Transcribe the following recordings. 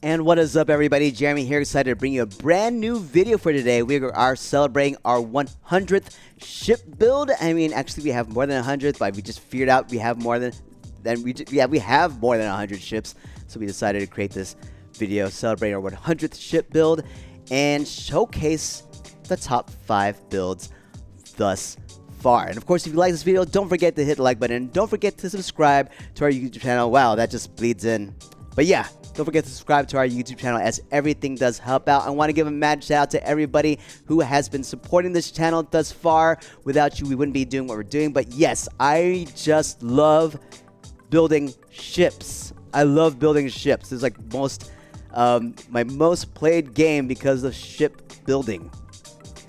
And what is up, everybody? Jeremy here, excited to bring you a brand new video for today. We are celebrating our 100th ship build. I mean, actually, we have more than 100, but we just figured out we have more than we have more than 100 ships. So we decided to create this video, celebrate our 100th ship build, and showcase the top 5 builds thus far. And of course, if you like this video, don't forget to hit the like button. Don't forget to subscribe to our YouTube channel. Wow, that just bleeds in. But yeah, don't forget to subscribe to our YouTube channel, as everything does help out. I want to give a mad shout out to everybody who has been supporting this channel thus far. Without you, we wouldn't be doing what we're doing. But yes, I just love building ships. I love building ships. It's like my most played game because of ship building.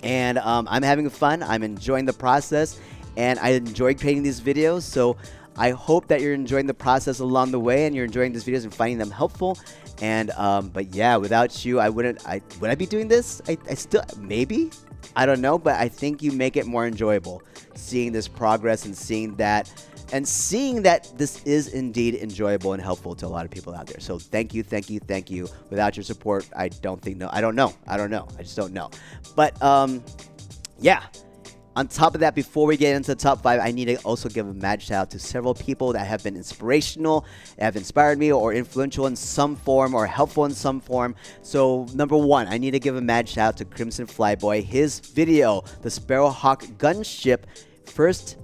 And I'm having fun. I'm enjoying the process, and I enjoy creating these videos. So I hope that you're enjoying the process along the way, and you're enjoying these videos and finding them helpful. And but yeah, without you, would I be doing this? I still, maybe, I don't know, but I think you make it more enjoyable, seeing this progress and seeing that this is indeed enjoyable and helpful to a lot of people out there. So thank you. Without your support, I don't know. I just don't know. But yeah. On top of that, before we get into the top 5, I need to also give a mad shout out to several people that have been inspirational, that have inspired me, or influential in some form, or helpful in some form. So, number 1, I need to give a mad shout out to Crimson Flyboy. His video, the Sparrowhawk gunship,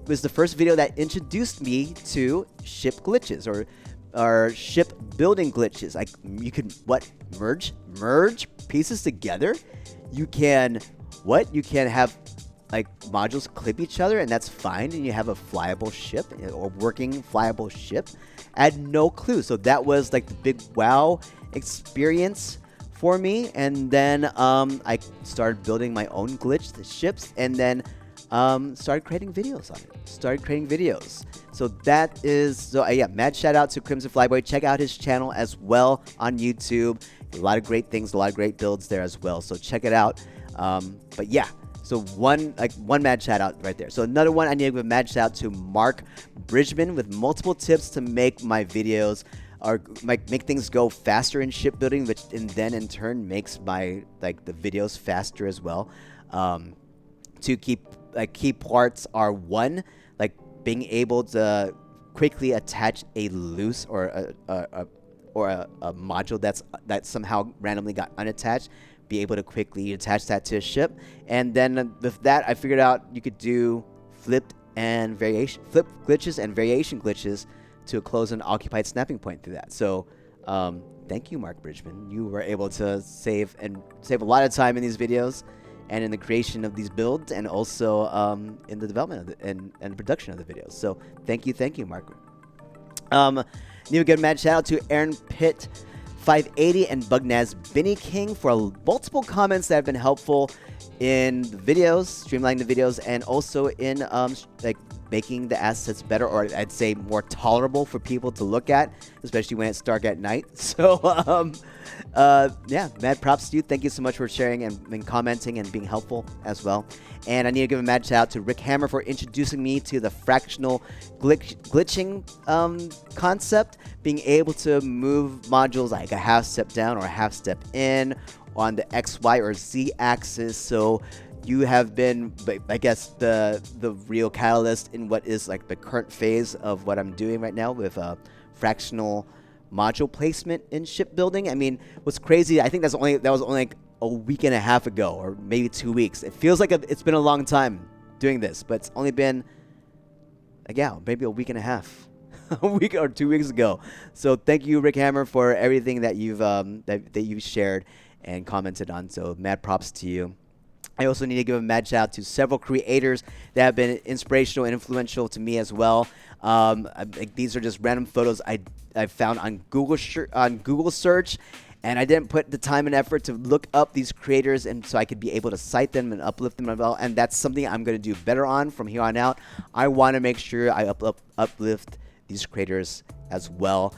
was the first video that introduced me to ship glitches, or ship building glitches. Like, you can merge pieces together. You can have like modules clip each other, and that's fine, and you have a flyable ship, or working flyable ship. I had no clue. So that was like the big wow experience for me. And then I started building my own glitched ships, and then started creating videos on it. So that is, yeah, mad shout out to Crimson Flyboy. Check out his channel as well on YouTube. A lot of great things, a lot of great builds there as well. So check it out. But yeah. So one mad shout out right there. So another one, I need to give a mad shout out to Mark Bridgman with multiple tips to make my videos, or make things go faster in shipbuilding, which then in turn makes my the videos faster as well. To keep key parts are, one, being able to quickly attach a loose or a module that somehow randomly got unattached. Be able to quickly attach that to a ship. And then with that, I figured out you could do flip glitches and variation glitches to close an occupied snapping point through that. So thank you, Mark Bridgman. You were able to save a lot of time in these videos, and in the creation of these builds, and also in the development of and production of the videos. So thank you, Mark. Need to give a mad shout out to Aaron Pitt 580 and Bugnaz Binny King for multiple comments that have been helpful in the videos, streamlining the videos, and also in making the assets better, or I'd say more tolerable for people to look at, especially when it's dark at night. So yeah, mad props to you. Thank you so much for sharing and commenting and being helpful as well. And I need to give a mad shout out to Rick Hammer for introducing me to the fractional glitching concept, being able to move modules like a half step down or a half step in on the X, Y, or Z axis. So you have been, I guess, the real catalyst in what is the current phase of what I'm doing right now with fractional module placement in shipbuilding. I mean, what's crazy, I think that was only a week and a half ago, or maybe 2 weeks. It feels like it's been a long time doing this, but it's only been maybe a week and a half, a week or 2 weeks ago. So thank you, Rick Hammer, for everything that you've shared and commented on. So mad props to you. I also need to give a mad shout out to several creators that have been inspirational and influential to me as well. These are just random photos I found on Google search, and I didn't put the time and effort to look up these creators, and so I could be able to cite them and uplift them as well. And that's something I'm going to do better on from here on out. I want to make sure I uplift these creators as well.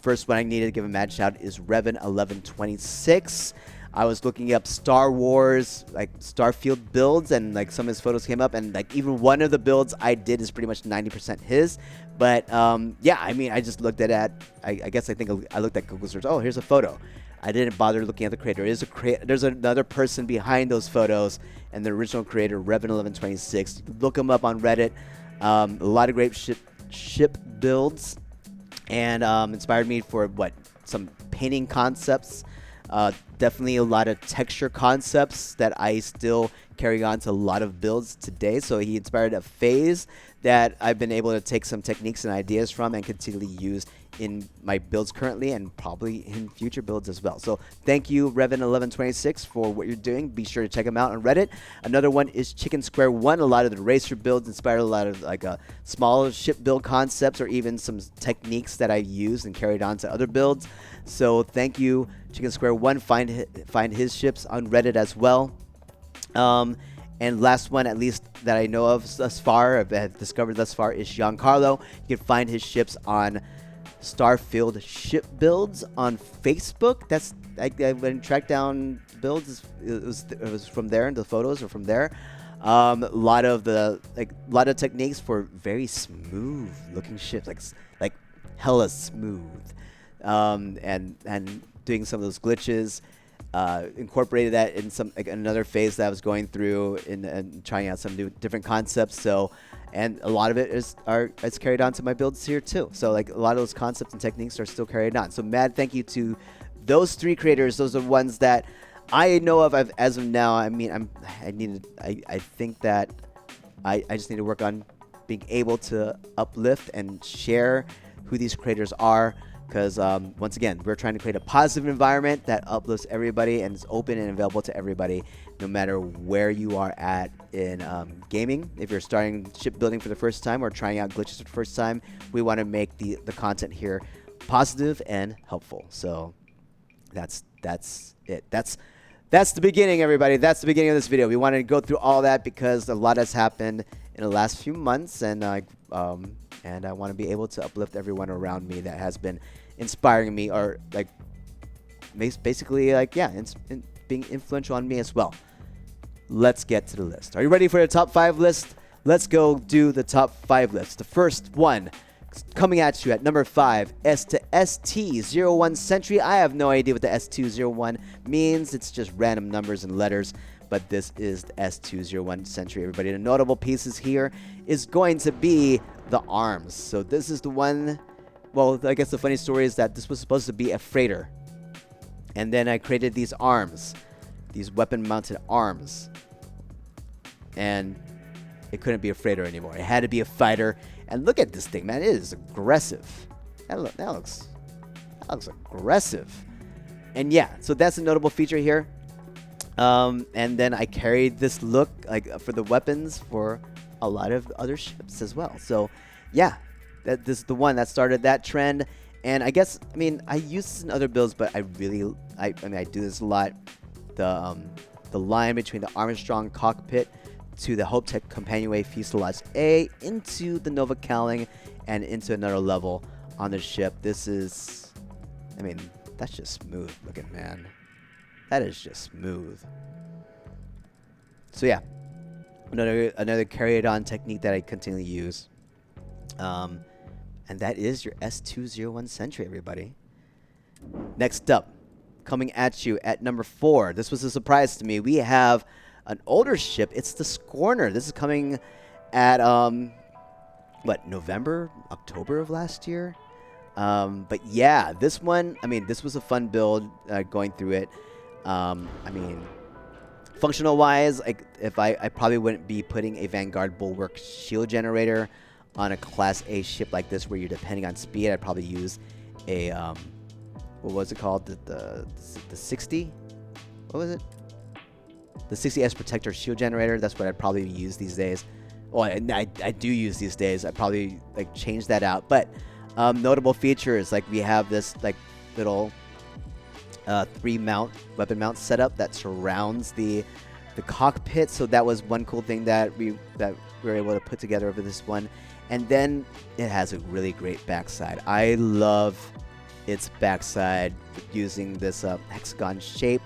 First one I need to give a mad shout is Revan1126. I was looking up Star Wars, like Starfield builds, and like some of his photos came up, and like even one of the builds I did is pretty much 90% his. But yeah, I mean, I just looked at it. I guess I think I looked at Google search. Oh, here's a photo. I didn't bother looking at the creator. There's another person behind those photos, and the original creator, Revan1126. Look him up on Reddit. A lot of great ship builds, and inspired me for some painting concepts. Definitely a lot of texture concepts that I still carry on to a lot of builds today. So he inspired a phase that I've been able to take some techniques and ideas from and continually use in my builds currently and probably in future builds as well. So thank you, Revan1126, for what you're doing. Be sure to check him out on Reddit. Another one is Chicken Square 1. A lot of the racer builds inspired a lot of like small ship build concepts or even some techniques that I used and carried on to other builds. So thank you, Chicken Square 1. Find his ships on Reddit as well. And last one, at least that I know of thus far, I've discovered thus far, is Giancarlo. You can find his ships on Starfield Ship Builds on Facebook. I went and tracked down builds. It was from there, and the photos are from there. A lot of techniques for very smooth looking ships, like hella smooth, and doing some of those glitches. Incorporated that in another phase that I was going through and trying out some different concepts. So, and a lot of it is carried on to my builds here too. So like a lot of those concepts and techniques are still carried on. So mad thank you to those three creators. Those are ones that I know of as of now. I mean, I think that I just need to work on being able to uplift and share who these creators are. Because once again, we're trying to create a positive environment that uplifts everybody and is open and available to everybody, no matter where you are at in gaming. If you're starting shipbuilding for the first time or trying out glitches for the first time, we want to make the content here positive and helpful. So that's it. That's the beginning, everybody. That's the beginning of this video. We wanted to go through all that because a lot has happened in the last few months, and I want to be able to uplift everyone around me that has been inspiring me, or like basically being influential on me as well. Let's get to the list. Are you ready for the top 5 list? Let's go do the top 5 list. The first one coming at you at number 5, ST01 Century. I have no idea what the S201 means. It's just random numbers and letters. But this is the S201 Century, everybody. The notable pieces here is going to be the arms. So this is the one, well, I guess the funny story is that this was supposed to be a freighter. And then I created these arms, these weapon-mounted arms. And it couldn't be a freighter anymore. It had to be a fighter. And look at this thing, man. It is aggressive. That looks aggressive. And yeah, so that's a notable feature here. And then I carried this look for the weapons for a lot of other ships as well. So yeah, this is the one that started that trend. And I guess, I mean, I use this in other builds, but I do this a lot. The line between the Armstrong cockpit to the Hopetech Companionway Fuselage A into the Nova Cowling and into another level on the ship. This is, I mean, that's just smooth looking, man. That is just smooth. So yeah, another carried on technique that I continually use. And that is your S201 Century, everybody. Next up, coming at you at number 4. This was a surprise to me. We have an older ship. It's the Scorner. This is coming at November, October of last year. But yeah, this one, I mean, this was a fun build going through it. I mean, functional wise, I probably wouldn't be putting a Vanguard Bulwark shield generator on a Class A ship like this where you're depending on speed. I'd probably use a what was it called? The 60? What was it? The 60S Protector shield generator. That's what I'd probably use these days. Well, I do use these days. I probably change that out. But notable features, we have this little 3 weapon mount setup that surrounds the cockpit. So that was one cool thing that we were able to put together over this one. And then it has a really great backside. I love its backside using this hexagon shape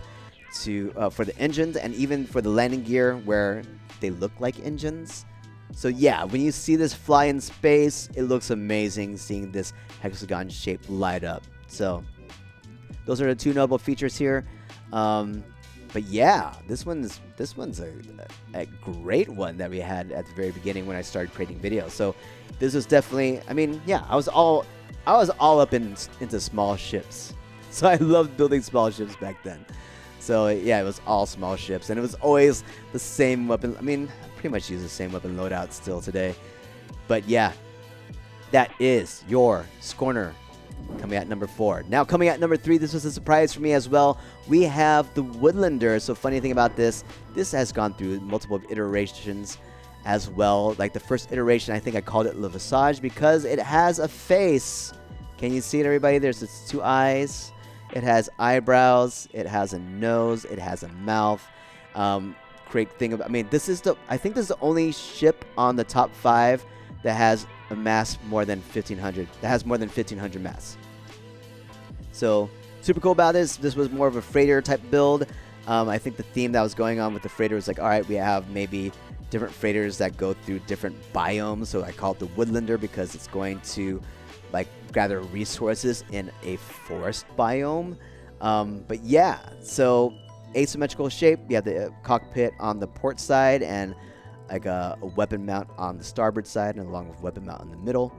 to for the engines and even for the landing gear where they look like engines. So yeah, when you see this fly in space, it looks amazing seeing this hexagon shape light up. So those are the two notable features here. But yeah, this one's a great one that we had at the very beginning when I started creating videos. So this was definitely, I mean, yeah, I was all up into small ships. So I loved building small ships back then. So yeah, it was all small ships, and it was always the same weapon. I mean, I pretty much use the same weapon loadout still today. But yeah, that is your Scorner coming at number 4. Now coming at number 3, this was a surprise for me as well. We have the Woodlander. So funny thing about this has gone through multiple iterations as well. Like the first iteration, I think I called it Le Visage because it has a face. Can you see it, everybody? There's its 2 eyes. It has eyebrows. It has a nose. It has a mouth. Great thing about, I mean, I think this is the only ship on the top 5 that has a mass more than 1,500. That has more than 1,500 mass. So super cool about this. This was more of a freighter type build. I think the theme that was going on with the freighter was like, all right, we have maybe different freighters that go through different biomes. So I call it the Woodlander because it's going to like gather resources in a forest biome. But yeah, so asymmetrical shape. You have the cockpit on the port side and like a weapon mount on the starboard side, and along with weapon mount in the middle.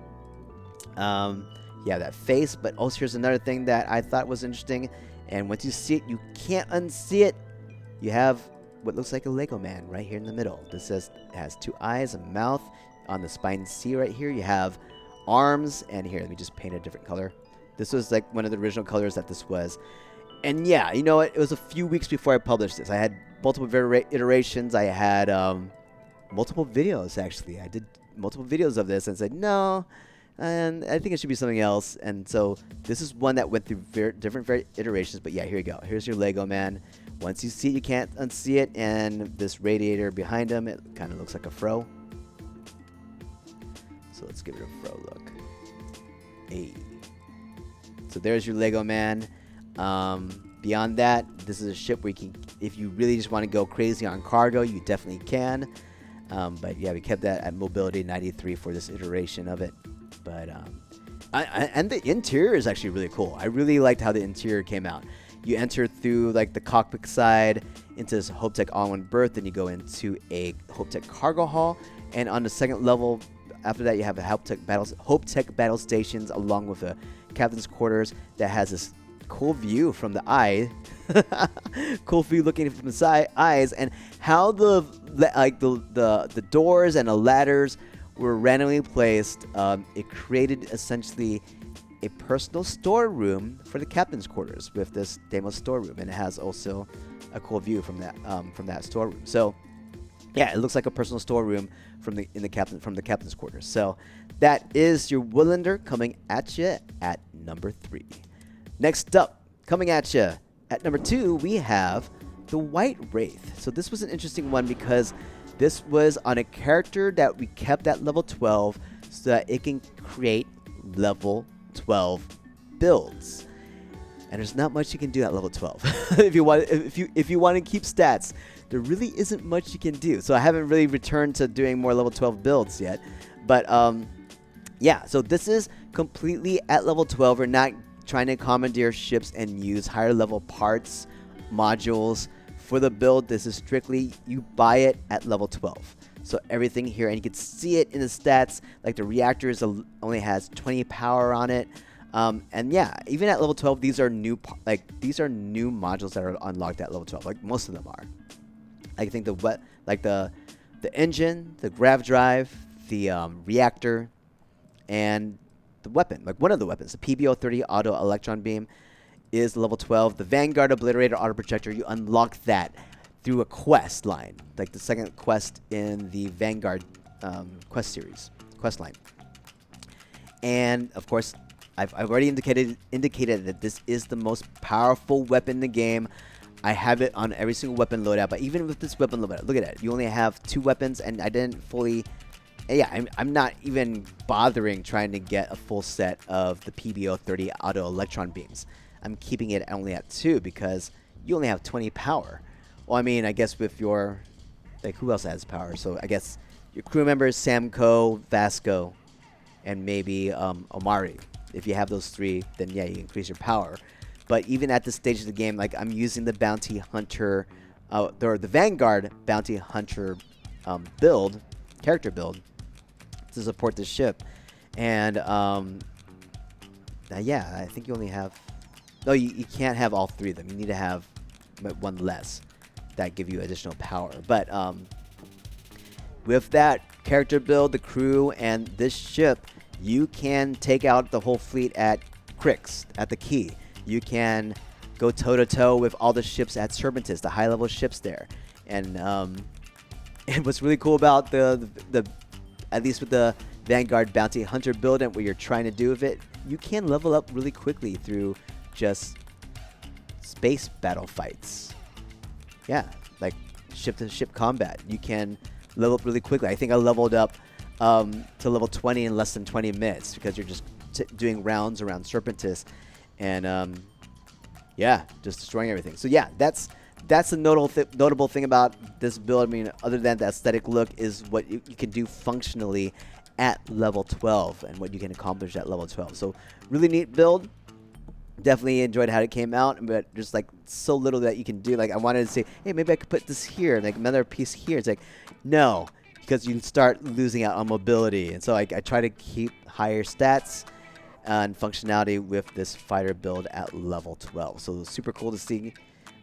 Yeah, that face. But also here's another thing that I thought was interesting, and once you see it, you can't unsee it. You have what looks like a Lego man right here in the middle. This has 2 eyes, a mouth. On the spine C right here, you have arms, and here, let me just paint a different color. This was like one of the original colors that this was. And yeah, you know what? It was a few weeks before I published this. I had multiple iterations. I had multiple videos, actually. I did multiple videos of this and said, no, and I think it should be something else. And so this is one that went through different iterations. But yeah, here you go. Here's your Lego man. Once you see it, you can't unsee it. And this radiator behind him, it kind of looks like a fro. So let's give it a fro look. Hey. So there's your Lego man. Beyond that, this is a ship where you can, if you really just want to go crazy on cargo, you definitely can. But yeah, we kept that at mobility 93 for this iteration of it. But and the interior is actually really cool. I really liked how the interior came out. You enter through like the cockpit side into this HopeTech all-in-one berth, then you go into a HopeTech cargo hall, and on the second level, after that, you have a HopeTech battle stations along with a captain's quarters that has this cool view from the eye. Cool view looking from the eyes, and how the doors and the ladders were randomly placed. It created essentially a personal storeroom for the captain's quarters with this demo storeroom, and it has also a cool view from that storeroom. So yeah, it looks like a personal storeroom from the captain's quarters. So that is your Woodlander coming at you at number 3. Next up, coming at you at number 2, we have the White Wraith. So this was an interesting one because this was on a character that we kept at level 12 so that it can create level 12 builds. And there's not much you can do at level 12. if you want to keep stats, there really isn't much you can do. So I haven't really returned to doing more level 12 builds yet. But yeah, so this is completely at level 12. We're not trying to commandeer ships and use higher level parts, modules for the build. This is strictly you buy it at level 12. So everything here, and you can see it in the stats, like the reactor only has 20 power on it. And yeah, even at level 12, these are new modules that are unlocked at level 12. Like most of them are. I think the engine, the grav drive, the reactor, and the weapon, like one of the weapons, the PBO-30 auto electron beam, is level 12. The Vanguard Obliterator auto projector, you unlock that through a quest line, like the second quest in the Vanguard quest line. And of course, I've already indicated that this is the most powerful weapon in the game. I have it on every single weapon loadout, but even with this weapon loadout, look at it. You only have 2 weapons, and I didn't fully... Yeah, I'm not even bothering trying to get a full set of the PBO-30 auto electron beams. I'm keeping it only at 2 because you only have 20 power. Well, I mean, I guess with your, like, who else has power? So I guess your crew members, Samco, Vasco, and maybe Omari. If you have those 3, then yeah, you increase your power. But even at this stage of the game, like, I'm using the Bounty Hunter, or the Vanguard Bounty Hunter character build, to support the ship. And yeah, I think you only have, no, you can't have all 3 of them. You need to have 1 less that give you additional power. But with that character build, the crew, and this ship, you can take out the whole fleet at Crix, at the Key. You can go toe-to-toe with all the ships at Serpentis, the high-level ships there. And what's really cool about the at least with the Vanguard Bounty Hunter build and what you're trying to do with it, you can level up really quickly through just space battle fights. Yeah, like ship-to-ship combat. You can level up really quickly. I think I leveled up to level 20 in less than 20 minutes because you're just doing rounds around Serpentis and yeah, just destroying everything. So yeah, that's the notable thing about this build. I mean, other than the aesthetic look, is what you can do functionally at level 12 and what you can accomplish at level 12. So really neat build. Definitely enjoyed how it came out, but just like so little that you can do. Like I wanted to say, hey, maybe I could put this here, like another piece here. It's like, no, because you start losing out on mobility. And so I try to keep higher stats and functionality with this fighter build at level 12. So super cool to see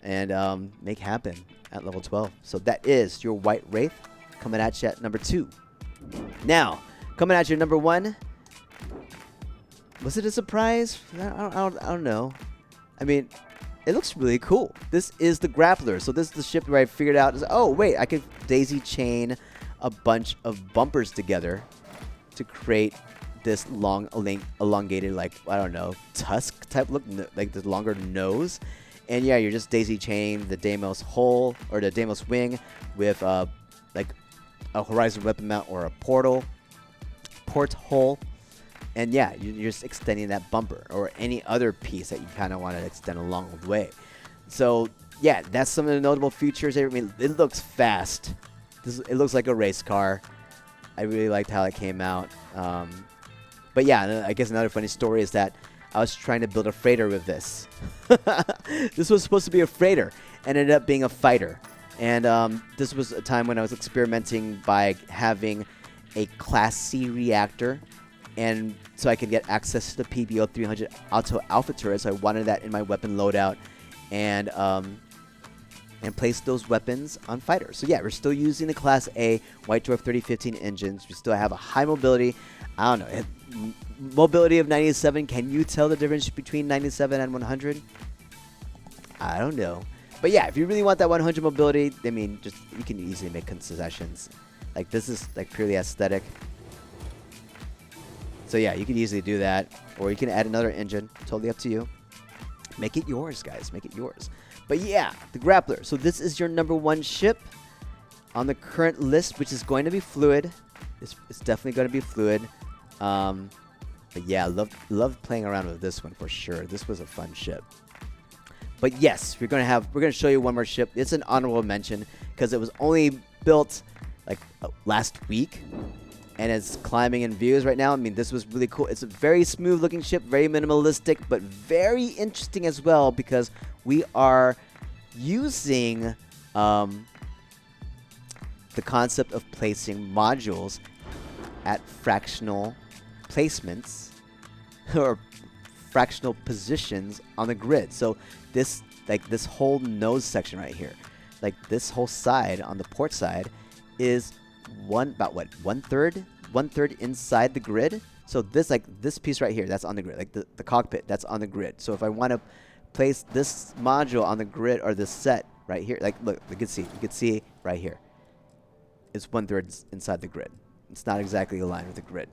and make happen at level 12. So that is your White Wraith coming at you at number 2. Now, coming at you at number 1. Was it a surprise? I don't know. I mean, it looks really cool. This is the Grappler. So this is the ship where I figured out, oh, wait, I could daisy chain a bunch of bumpers together to create this long, elongated, like, I don't know, tusk type look, like the longer nose. And yeah, you're just daisy chaining the Deimos hull, or the Deimos wing, with like a horizon weapon mount or a porthole. And yeah, you're just extending that bumper or any other piece that you kind of want to extend along the way. So yeah, that's some of the notable features. I mean, it looks fast. It looks like a race car. I really liked how it came out. But yeah, I guess another funny story is that I was trying to build a freighter with this. This was supposed to be a freighter and ended up being a fighter. And this was a time when I was experimenting by having a Class C reactor, and so I could get access to the PBO 300 Auto Alpha turret. So I wanted that in my weapon loadout, and place those weapons on fighters. So yeah, we're still using the Class A White Dwarf 3015 engines. We still have a high mobility. I don't know, mobility of 97. Can you tell the difference between 97 and 100? I don't know. But yeah, if you really want that 100 mobility, I mean, just you can easily make concessions. Like this is like purely aesthetic. So yeah, you can easily do that, or you can add another engine. Totally up to you. Make it yours, guys. Make it yours. But yeah, the Grappler. So this is your number 1 ship on the current list, which is going to be fluid. It's definitely going to be fluid. But yeah, loved playing around with this one for sure. This was a fun ship. But yes, we're gonna show you one more ship. It's an honorable mention because it was only built like last week, and it's climbing in views right now. I mean, this was really cool. It's a very smooth looking ship, very minimalistic, but very interesting as well because we are using the concept of placing modules at fractional placements or fractional positions on the grid. So this whole nose section right here, like this whole side on the port side is one third inside the grid. So this piece right here, that's on the grid, like the cockpit, that's on the grid. So if I want to place this module on the grid, or this set right here, like look, you can see right here, it's 1/3 inside the grid. It's not exactly aligned with the grid.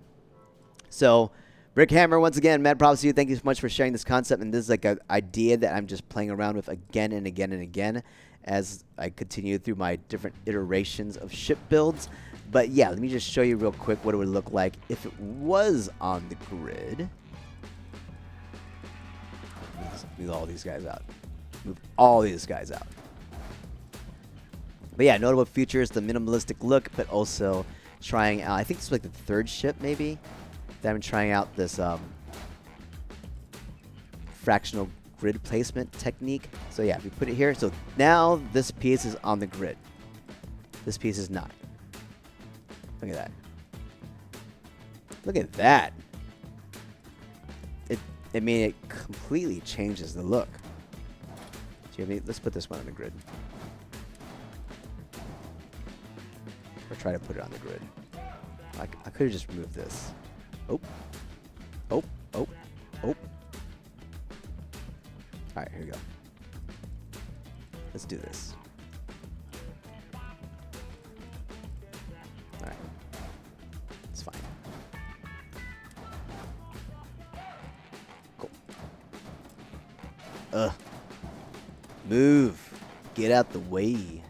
So Brick Hammer, once again, mad props to you. Thank you so much for sharing this concept. And this is like an idea that I'm just playing around with again and again and again as I continue through my different iterations of ship builds. But yeah, let me just show you real quick what it would look like if it was on the grid. Let me all these guys out. move all these guys out. But yeah, notable features, the minimalistic look, but also trying out, I think this is like the third ship maybe, that I'm trying out this fractional grid placement technique. So yeah, if you put it here, so now this piece is on the grid. This piece is not. Look at that. Look at that. I mean, it completely changes the look. Let's put this one on the grid. Or try to put it on the grid. I could have just removed this. Oh. Oh. Oh. Oh. Alright, here we go. Let's do this. Alright. It's fine. Cool. Move. Get out the way.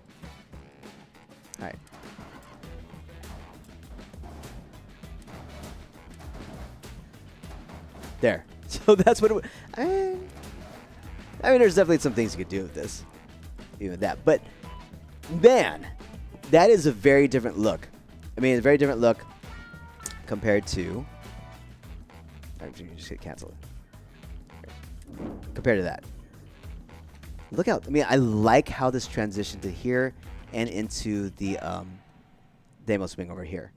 Alright. There. So that's what it would. I mean, there's definitely some things you could do with this. Even that. But, man, that is a very different look. I mean, it's a very different look compared to. You just hit cancel it. Compared to that. Look out. I mean, I like how this transitioned to here and into the demo swing over here.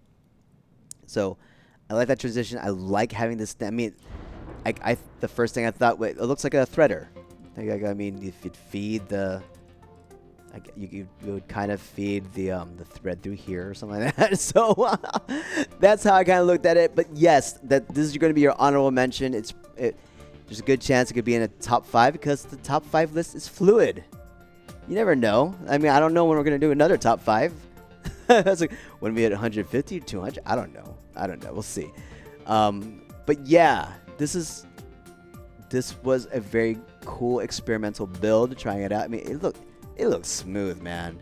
So, I like that transition. I like having this. I mean, the first thing I thought, wait, it looks like a threader. I mean, if you'd feed the, you would kind of feed the thread through here or something like that. So that's how I kind of looked at it. But yes, that this is going to be your honorable mention. There's a good chance it could be in a top 5 because the top 5 list is fluid. You never know. I mean, I don't know when we're going to do another top 5. That's like when we hit 150, 200. I don't know. We'll see. But yeah, this was a very cool experimental build, trying it out. I mean, it looks smooth, man.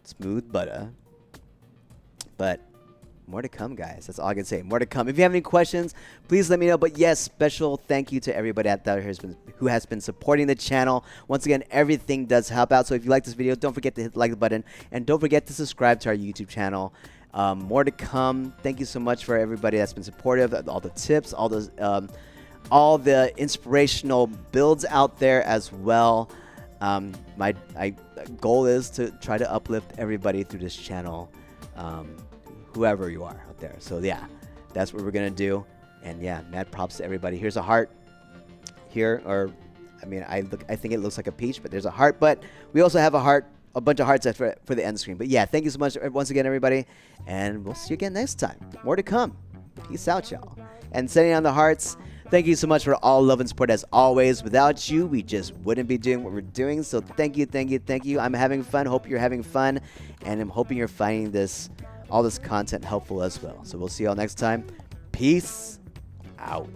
Smooth butter. But more to come, guys. That's all I can say. More to come. If you have any questions, please let me know. But yes, special thank you to everybody out there who has been supporting the channel. Once again, everything does help out. So if you like this video, don't forget to hit the like button. And don't forget to subscribe to our YouTube channel. More to come. Thank you so much for everybody that's been supportive. All the tips, all the inspirational builds out there as well. My goal is to try to uplift everybody through this channel, whoever you are out there. So yeah, that's what we're gonna do. And yeah, mad props to everybody. Here's a heart here, or I mean, I think it looks like a peach, but there's a heart. But we also have a heart, a bunch of hearts for the end screen. But yeah, thank you so much once again, everybody, and we'll see you again next time. More to come. Peace out, y'all. And sending on the hearts. Thank you so much for all love and support as always. Without you, we just wouldn't be doing what we're doing. So thank you, thank you, thank you. I'm having fun. Hope you're having fun. And I'm hoping you're finding all this content helpful as well. So we'll see y'all next time. Peace out.